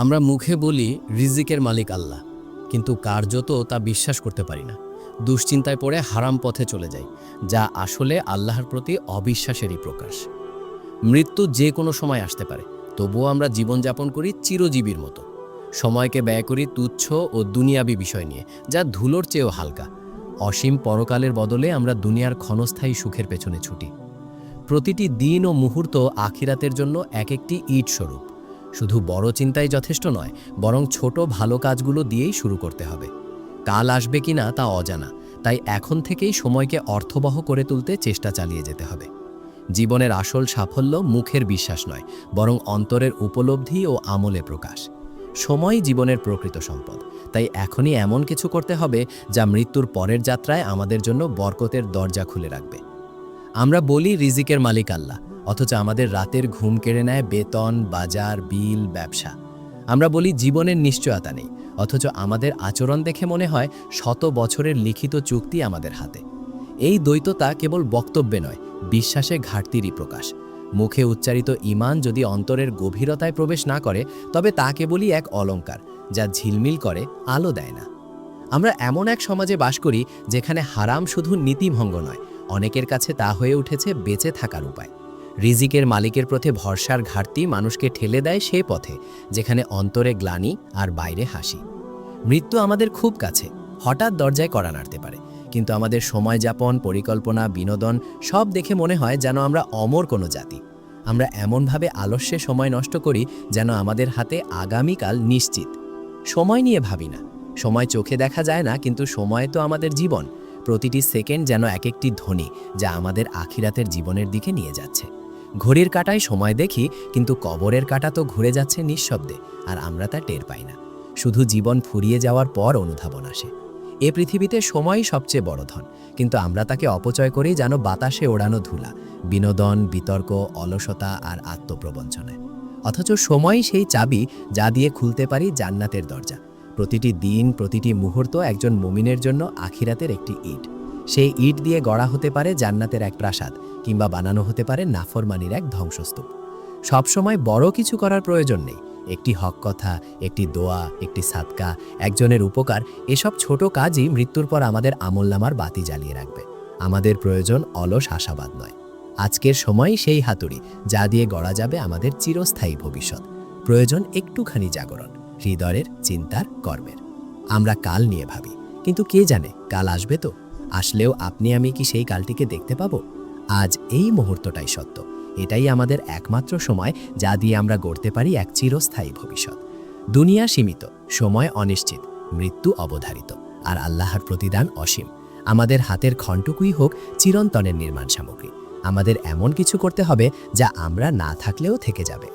আমরা মুখে বলি রিজিকের মালিক আল্লাহ, কিন্তু কার্যত তা বিশ্বাস করতে পারি না। দুশ্চিন্তায় পড়ে হারাম পথে চলে যাই, যা আসলে আল্লাহর প্রতি অবিশ্বাসেরই প্রকাশ। মৃত্যু যে কোনো সময় আসতে পারে, তবুও আমরা জীবনযাপন করি চিরজীবীর মতো। সময়কে ব্যয় করি তুচ্ছ ও দুনিয়াবী বিষয় নিয়ে, যা ধুলোর চেয়েও হালকা। অসীম পরকালের বদলে আমরা দুনিয়ার ক্ষণস্থায়ী সুখের পেছনে ছুটি। প্রতিটি দিন ও মুহূর্ত আখিরাতের জন্য এক একটি ইট স্বরূপ। শুধু বড় চিন্তাই যথেষ্ট নয়, বরং ছোট ভালো কাজগুলো দিয়েই শুরু করতে হবে। কাল আসবে কিনা তা অজানা, তাই এখন থেকেই সময়কে অর্থবহ করে তুলতে চেষ্টা চালিয়ে যেতে হবে। জীবনের আসল সাফল্য মুখের বিশ্বাস নয়, বরং অন্তরের উপলব্ধি ও আমলে প্রকাশ। সময়ই জীবনের প্রকৃত সম্পদ, তাই এখনই এমন কিছু করতে হবে যা মৃত্যুর পরের যাত্রায় আমাদের জন্য বরকতের দরজা খুলে রাখবে। আমরা বলি রিজিকের মালিক আল্লাহ, অথচ আমাদের রাতের ঘুম কেড়ে নেয় বেতন, বাজার, বিল, ব্যবসা। আমরা বলি জীবনের নিশ্চয়তা নেই, অথচ আমাদের আচরণ দেখে মনে হয় শত বছরের লিখিত চুক্তি আমাদের হাতে। এই দ্বৈততা কেবল বক্তব্যে নয়, বিশ্বাসে ঘাটতিরই প্রকাশ। মুখে উচ্চারিত ঈমান যদি অন্তরের গভীরতায় প্রবেশ না করে, তবে তা কেবলই এক অলংকার, যা ঝিলমিল করে, আলো দেয় না। আমরা এমন এক সমাজে বাস করি যেখানে হারাম শুধু নীতিভঙ্গ নয়, অনেকের কাছে তা হয়ে উঠেছে বেঁচে থাকার উপায়। রিজিকের মালিকের প্রতি ভরসার ঘাটতি মানুষকে ঠেলে দেয় সে পথে যেখানে অন্তরে গ্লানি আর বাইরে হাসি। মৃত্যু আমাদের খুব কাছে, হঠাৎ দরজায় কড়া নাড়তে পারে, কিন্তু আমাদের সময় যাপন, পরিকল্পনা, বিনোদন সব দেখে মনে হয় যেন আমরা অমর কোনো জাতি। আমরা এমনভাবে আলস্যে সময় নষ্ট করি যেন আমাদের হাতে আগামীকাল নিশ্চিত। সময় নিয়ে ভাবি না। সময় চোখে দেখা যায় না, কিন্তু সময় তো আমাদের জীবন। প্রতিটি সেকেন্ড যেন এক একটি ধ্বনি, যা আমাদের আখিরাতের জীবনের দিকে নিয়ে যাচ্ছে। ঘড়ির কাঁটায় সময় দেখি, কিন্তু কবরের কাঁটা তো ঘুরে যাচ্ছে নিঃশব্দে, আর আমরা তা টের পাই না। শুধু জীবন ফুরিয়ে যাওয়ার পর অনুধাবন আসে। এ পৃথিবীতে সময়ই সবচেয়ে বড় ধন, কিন্তু আমরা তাকে অপচয় করি যেন বাতাসে ওড়ানো ধুলা, বিনোদন, বিতর্ক, অলসতা আর আত্মপ্রবঞ্চনায়। অথচ সময়ই সেই চাবি যা দিয়ে খুলতে পারি জান্নাতের দরজা। প্রতিটি দিন, প্রতিটি মুহূর্ত একজন মুমিনের জন্য আখিরাতের একটি ইট। সেই ইট দিয়ে গড়া হতে পারে জান্নাতের এক প্রাসাদ, কিংবা বানানো হতে পারে নাফরমানির এক ধ্বংসস্তূপ। সবসময় বড় কিছু করার প্রয়োজন নেই। একটি হক কথা, একটি দোয়া, একটি সাদকা, একজনের উপকার, এসব ছোট কাজই মৃত্যুর পর আমাদের আমলনামার বাতি জ্বালিয়ে রাখবে। আমাদের প্রয়োজন অলস আশাবাদ নয়। আজকের সময় সেই হাতুড়ি যা দিয়ে গড়া যাবে আমাদের চিরস্থায়ী ভবিষ্যৎ। প্রয়োজন একটুখানি জাগরণ, হৃদয়ের, চিন্তার, কর্মের। আমরা কাল নিয়ে ভাবি, কিন্তু কে জানে কাল আসবে তো? আসলেও আপনি আমি কি সেই কালটিকে দেখতে পাবো? আজ এই মুহূর্তটাই সত্য। এটাই আমাদের একমাত্র সময় যা দিয়ে আমরা গড়তে পারি এক চিরস্থায়ী ভবিষ্যৎ। দুনিয়া সীমিত, সময় অনিশ্চিত, মৃত্যু অবধারিত, আর আল্লাহর প্রতিদান অসীম। আমাদের হাতের ক্ষণটুকুই হোক চিরন্তনের নির্মাণ সামগ্রী। আমাদের এমন কিছু করতে হবে যা আমরা না থাকলেও থেকে যাবে।